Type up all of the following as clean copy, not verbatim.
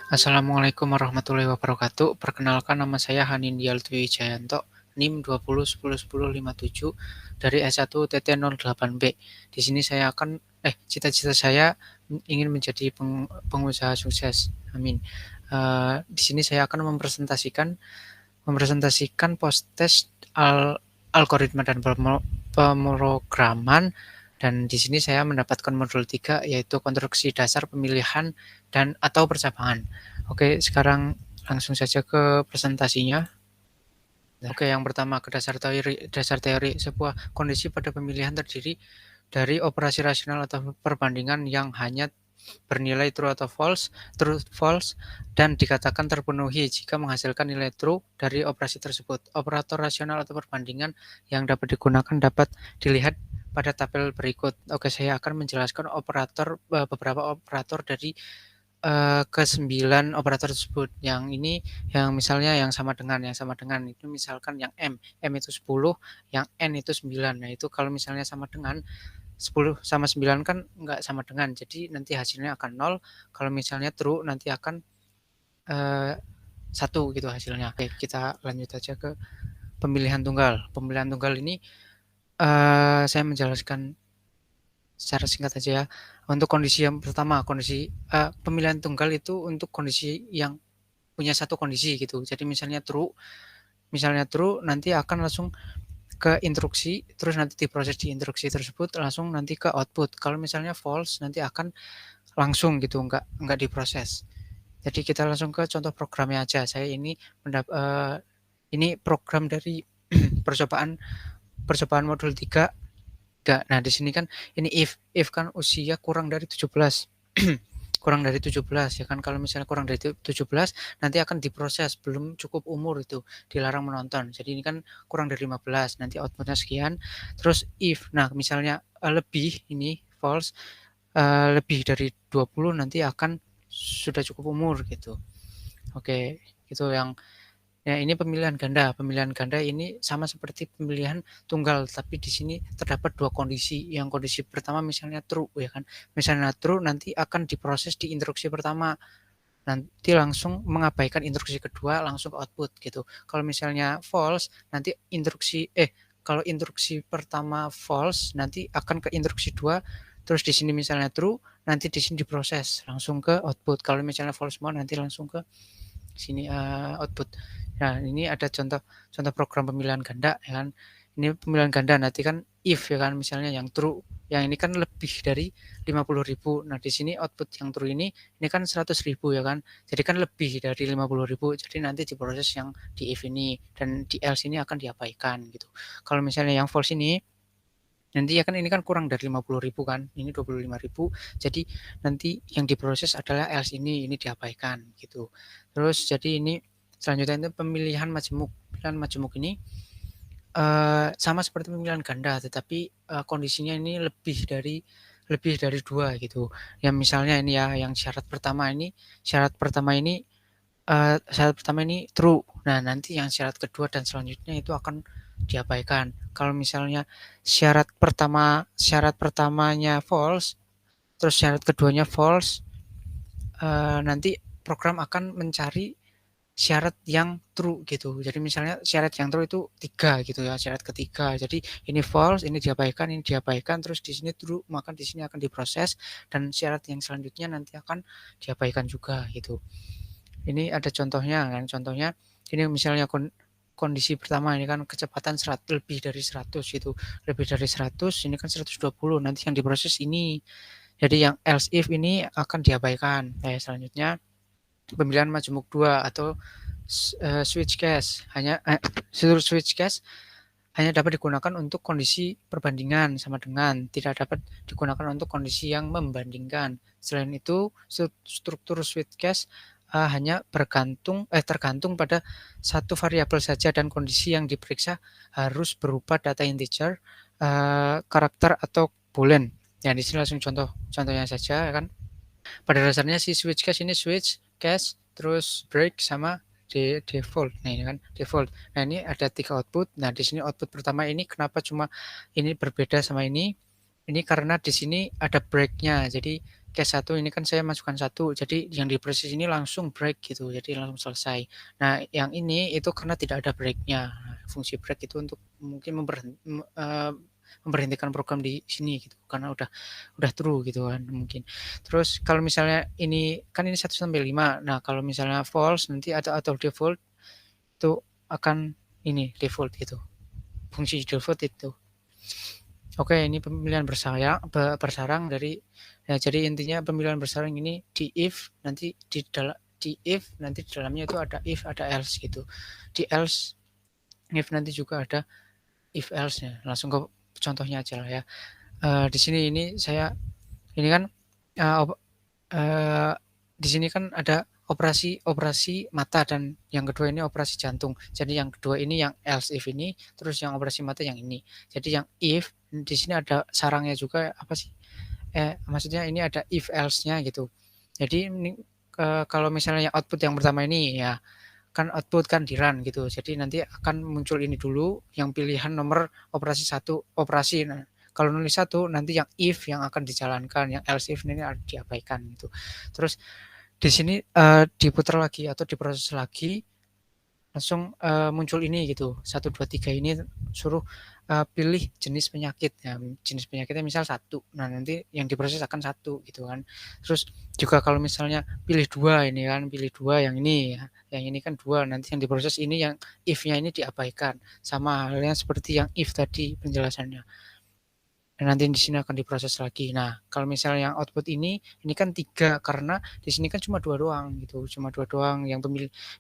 Assalamualaikum warahmatullahi wabarakatuh. Perkenalkan nama saya Hanindya Lutfi Wijayanto, NIM 20101057 dari S1 TT08B. Di sini saya akan cita-cita saya ingin menjadi pengusaha sukses. Amin. Di sini saya akan mempresentasikan post-test algoritma dan pemrograman, dan di sini saya mendapatkan modul 3 yaitu konstruksi dasar pemilihan dan atau percabangan. Oke, sekarang langsung saja ke presentasinya. Oke, yang pertama ke dasar teori. Dasar teori, sebuah kondisi pada pemilihan terdiri dari operasi rasional atau perbandingan yang hanya bernilai true atau false, dan dikatakan terpenuhi jika menghasilkan nilai true dari operasi tersebut. Operator rasional atau perbandingan yang dapat digunakan dapat dilihat pada tabel berikut. Oke, saya akan menjelaskan beberapa operator dari ke-9 operator tersebut. Yang ini yang misalnya yang sama dengan itu misalkan yang M itu 10, yang N itu 9. Nah, itu kalau misalnya sama dengan 10 sama 9 kan nggak sama dengan, jadi nanti hasilnya akan 0. Kalau misalnya true nanti akan 1 gitu hasilnya. Oke, kita lanjut aja ke pemilihan tunggal. Pemilihan tunggal ini saya menjelaskan secara singkat aja ya. Untuk kondisi yang pertama, pemilihan tunggal itu untuk kondisi yang punya satu kondisi gitu. Jadi misalnya true nanti akan langsung ke instruksi, terus nanti diproses di instruksi tersebut langsung nanti ke output. Kalau misalnya false nanti akan langsung gitu, nggak diproses. Jadi kita langsung ke contoh programnya aja. Saya ini program dari percobaan modul 3. Nah, di sini kan ini if kan usia kurang dari 17. Kurang dari 17 ya kan, kalau misalnya kurang dari 17 nanti akan diproses, belum cukup umur itu dilarang menonton. Jadi ini kan kurang dari 15, nanti outputnya sekian. Terus if, nah misalnya lebih, ini false, lebih dari 20 nanti akan sudah cukup umur gitu. Oke, itu yang ya, ini pemilihan ganda. Pemilihan ganda ini sama seperti pemilihan tunggal, tapi di sini terdapat dua kondisi. Yang kondisi pertama misalnya true ya kan. Misalnya true nanti akan diproses di instruksi pertama. Nanti langsung mengabaikan instruksi kedua langsung ke output gitu. Kalau misalnya false nanti kalau instruksi pertama false nanti akan ke instruksi 2, terus di sini misalnya true nanti di sini diproses langsung ke output. Kalau misalnya false semua nanti langsung ke sini output. Nah, ini ada contoh program pemilihan ganda ya kan. Ini pemilihan ganda nanti kan if ya kan, misalnya yang true, yang ini kan lebih dari 50.000. Nah, di sini output yang true ini kan 100.000 ya kan. Jadi kan lebih dari 50.000. Jadi nanti diproses yang di if ini, dan di else ini akan diabaikan gitu. Kalau misalnya yang false ini nanti ya kan ini kan kurang dari 50.000 kan, ini 25.000. Jadi nanti yang diproses adalah else ini diabaikan gitu. Terus jadi ini selanjutnya itu pemilihan majemuk. Pemilihan majemuk ini sama seperti pemilihan ganda, tetapi kondisinya ini lebih dari 2 gitu. Yang misalnya ini ya, yang syarat pertama ini true. Nah, nanti yang syarat kedua dan selanjutnya itu akan diabaikan. Kalau misalnya syarat pertamanya false, terus syarat keduanya false, nanti program akan mencari syarat yang true gitu. Jadi misalnya syarat yang true itu 3 gitu ya, syarat ketiga. Jadi ini false, ini diabaikan, terus di sini true, maka di sini akan diproses, dan syarat yang selanjutnya nanti akan diabaikan juga gitu. Ini ada contohnya kan, ini misalnya kondisi pertama ini kan kecepatan lebih dari 100 gitu. Lebih dari 100 ini kan 120, nanti yang diproses ini. Jadi yang else if ini akan diabaikan. Selanjutnya pemilihan majemuk 2 atau switch case. Seluruh switch case hanya dapat digunakan untuk kondisi perbandingan sama dengan, tidak dapat digunakan untuk kondisi yang membandingkan. Selain itu, struktur switch case hanya tergantung pada satu variabel saja, dan kondisi yang diperiksa harus berupa data integer, karakter atau boolean. Ya, di sini langsung contohnya saja kan. Pada dasarnya si switch case ini switch case, terus break sama default. Nah, ini kan default. Nah, ini ada 3 output. Nah, di sini output pertama ini kenapa cuma ini berbeda sama ini? Ini karena di sini ada break-nya. Jadi case 1 ini kan saya masukkan 1, jadi yang diproses ini langsung break gitu, jadi langsung selesai. Nah, yang ini itu karena tidak ada break-nya. Nah, fungsi break itu untuk mungkin memberhentikan program di sini gitu, karena udah true gitu kan mungkin. Terus kalau misalnya ini kan ini 1 sampai 5, nah kalau misalnya false nanti ada auto default itu akan ini default gitu, fungsi default itu. Oke, ini pemilihan bersarang dari ya jadi intinya pemilihan bersarang ini di if nanti di dalamnya itu ada if, ada else gitu. Di else if nanti juga ada if else-nya. Langsung ke contohnya aja lah ya. Di sini ini saya ini kan uh, op- uh, di sini kan ada operasi mata dan yang kedua ini operasi jantung. Jadi yang kedua ini yang else if ini, terus yang operasi mata yang ini. Jadi yang if di sini ada sarangnya juga apa sih? Maksudnya ini ada if else-nya gitu. Jadi ini kalau misalnya output yang pertama ini ya kan output kan di run gitu. Jadi nanti akan muncul ini dulu yang pilihan nomor operasi satu operasi. Nah, kalau nulis satu nanti yang if yang akan dijalankan, yang else if ini diabaikan gitu. Terus di sini diputar lagi atau diproses lagi langsung muncul ini gitu 1, 2, 3 ini suruh pilih jenis penyakit ya, jenis penyakitnya misal 1, nah nanti yang diproses akan 1 gitu kan. Terus juga kalau misalnya pilih 2 ini kan, pilih 2 yang ini ya, yang ini kan 2 nanti yang diproses ini yang if-nya ini diabaikan, sama halnya seperti yang if tadi penjelasannya. Dan nanti di sini akan diproses lagi. Nah, kalau misalnya yang output ini kan 3 karena di sini kan cuma 2 doang gitu, cuma 2 doang yang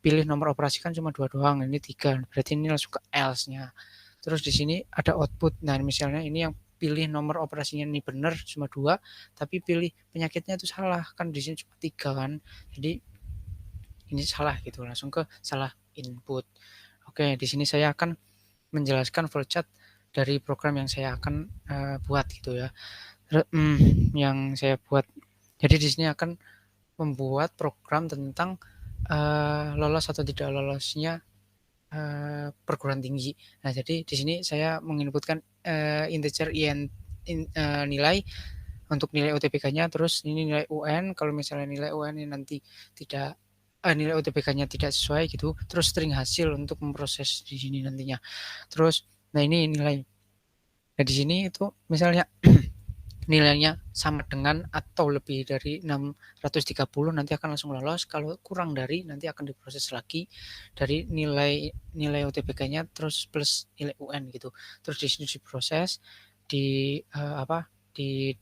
pilih nomor operasi kan cuma 2 doang, ini 3 berarti ini langsung ke else-nya. Terus di sini ada output. Nah, misalnya ini yang pilih nomor operasinya ini benar cuma 2, tapi pilih penyakitnya itu salah, kan di sini cuma 3 kan. Jadi ini salah gitu, langsung ke salah input. Oke, di sini saya akan menjelaskan flowchart dari program yang saya akan buat gitu ya. Yang saya buat. Jadi di sini akan membuat program tentang lolos atau tidak lolosnya perguruan tinggi. Nah, jadi di sini saya menginputkan integer nilai untuk nilai UTBK-nya, terus ini nilai UN. Kalau misalnya nilai UN ini nanti tidak nilai UTBK-nya tidak sesuai gitu, terus string hasil untuk memproses di sini nantinya. Terus, nah ini nilai. Nah di sini itu misalnya nilainya sama dengan atau lebih dari 630 nanti akan langsung lolos, kalau kurang dari nanti akan diproses lagi dari nilai UTBK-nya terus plus nilai UN gitu. Terus di sini diproses di apa di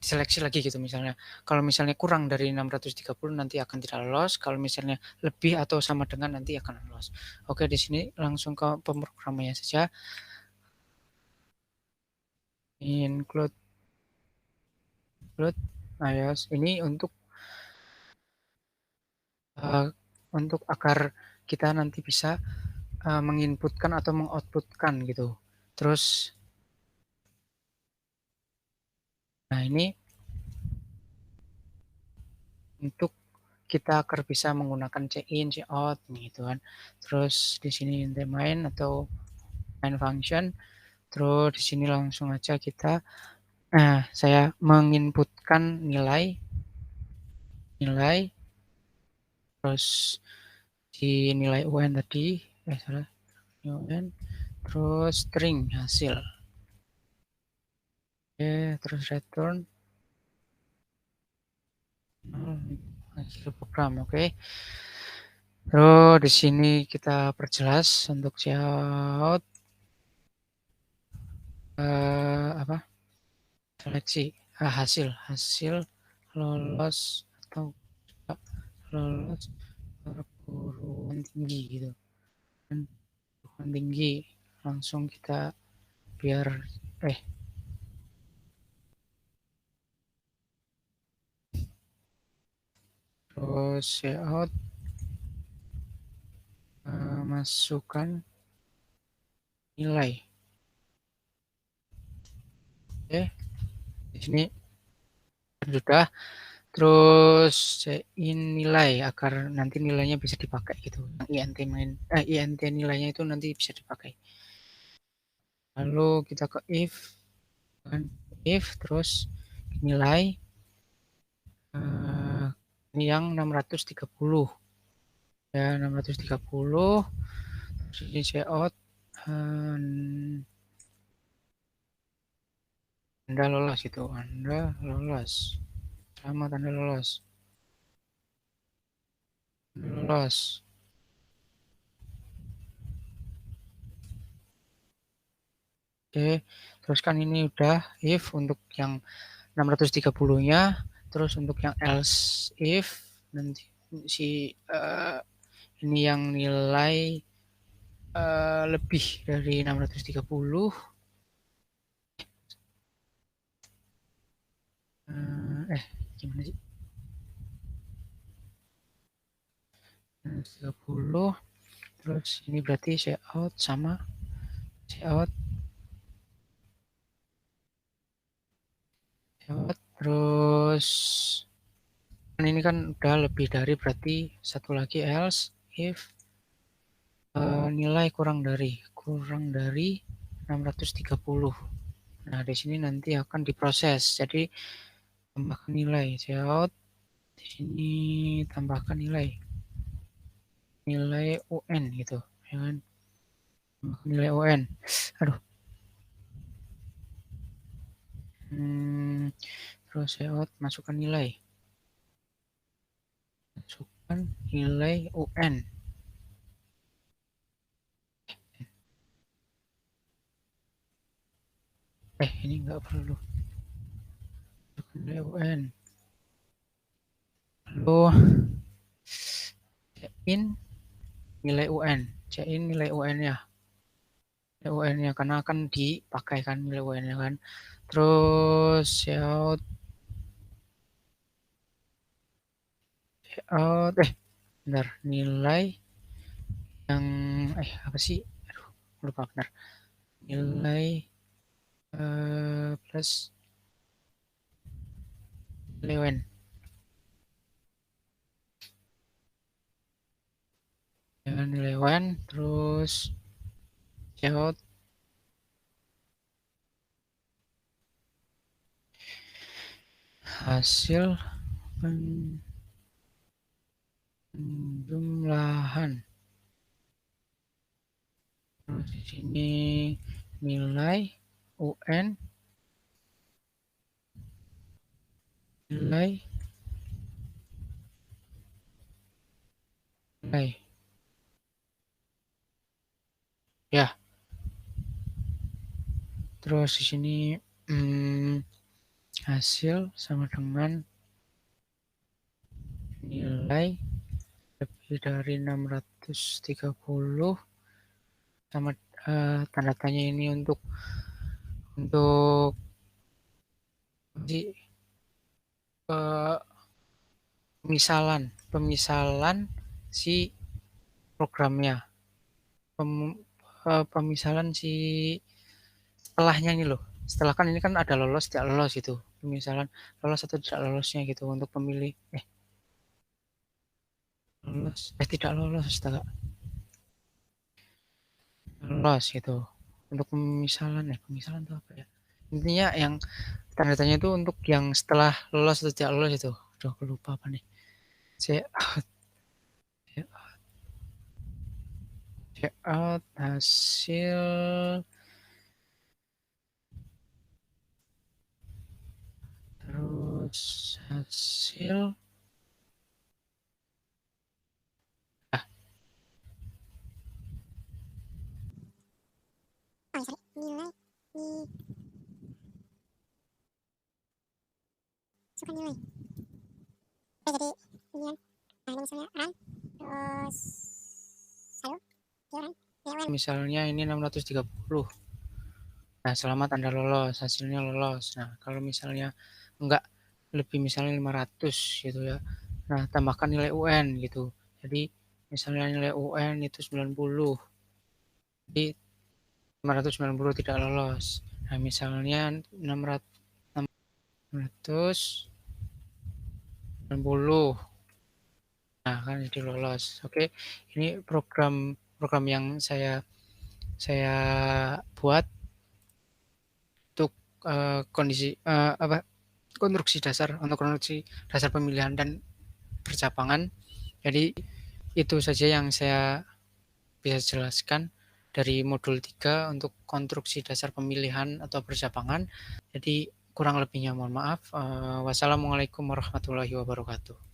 seleksi lagi gitu misalnya. Kalau misalnya kurang dari 630 nanti akan tidak lolos, kalau misalnya lebih atau sama dengan nanti akan lolos. Oke, di sini langsung ke pemrogramannya saja. Include iOS ini uh, untuk agar kita nanti bisa menginputkan atau mengoutputkan gitu. Terus, nah ini untuk kita agar bisa menggunakan check in, check out gitu kan. Terus di sini main atau main function. Terus di sini langsung aja kita saya menginputkan nilai terus di nilai UN tadi salah UN terus string hasil. Oke, terus return hasil program. Oke. Terus di sini kita perjelas untuk layout apa? Seleksi hasil lolos atau tidak lolos perguruan tinggi gitu. Dan perguruan tinggi langsung kita biar terus layout masukkan nilai. Oke, di sini sudah. Terus in nilai agar nanti nilainya bisa dipakai gitu. INT nilainya itu nanti bisa dipakai. Lalu kita ke if terus nilai ini yang 630 ya, 630. Terus ini cout, Anda lolos itu, Anda lolos, selamat Anda lolos, lolos. Oke, terus kan ini udah if untuk yang 630-nya, terus untuk yang else if nanti si ini yang nilai lebih dari 630, gimana sih, 30, terus ini berarti cout sama cout, terus ini kan udah lebih dari, berarti satu lagi else if nilai kurang dari 630. Nah, di sini nanti akan diproses. Jadi tambahkan nilai cout, di sini tambahkan nilai UN gitu, ya kan? Nilai UN. Aduh. Terus cout masukkan nilai. Masukkan nilai UN. Ini enggak perlu. Masukkan nilai UN. Lalu in nilai UN. In nilai UN-nya. UN-nya karena akan dipakai kan nilai UN-nya kan. Terus cout bentar, nilai yang apa sih? Aduh, lupa benar. Nilai plus nilai UN. Ya, nilai UN terus cout hasil penjumlahan. Terus di sini nilai UN, nilai ya. Terus di sini hasil sama dengan nilai lebih dari 630 sama tanda tanya ini untuk pemisalan si programnya, pemisalan si setelahnya ini loh. Setelah kan ini kan ada lolos tidak lolos itu, pemisalan lolos atau tidak lolosnya gitu untuk pemilih lolos tidak lolos, lolos gitu untuk pemisalan itu apa ya, intinya yang tanda tanya itu untuk yang setelah lolos atau tidak lolos itu. Aduh, aku lupa apa nih. Cout hasil terus hasil nilai suka nilai jadi ini kan misalnya run terus run misalnya ini 630. Nah, selamat Anda lolos, hasilnya lolos. Nah, kalau misalnya enggak lebih, misalnya 500 gitu ya. Nah, tambahkan nilai UN gitu. Jadi misalnya nilai UN itu 90. Jadi 590 tidak lolos. Nah, misalnya 690. Nah, kan jadi lolos. Oke, ini program yang saya buat untuk kondisi konstruksi dasar pemilihan dan percabangan. Jadi itu saja yang saya bisa jelaskan dari modul 3 untuk konstruksi dasar pemilihan atau percabangan. Jadi kurang lebihnya mohon maaf. Wassalamualaikum warahmatullahi wabarakatuh.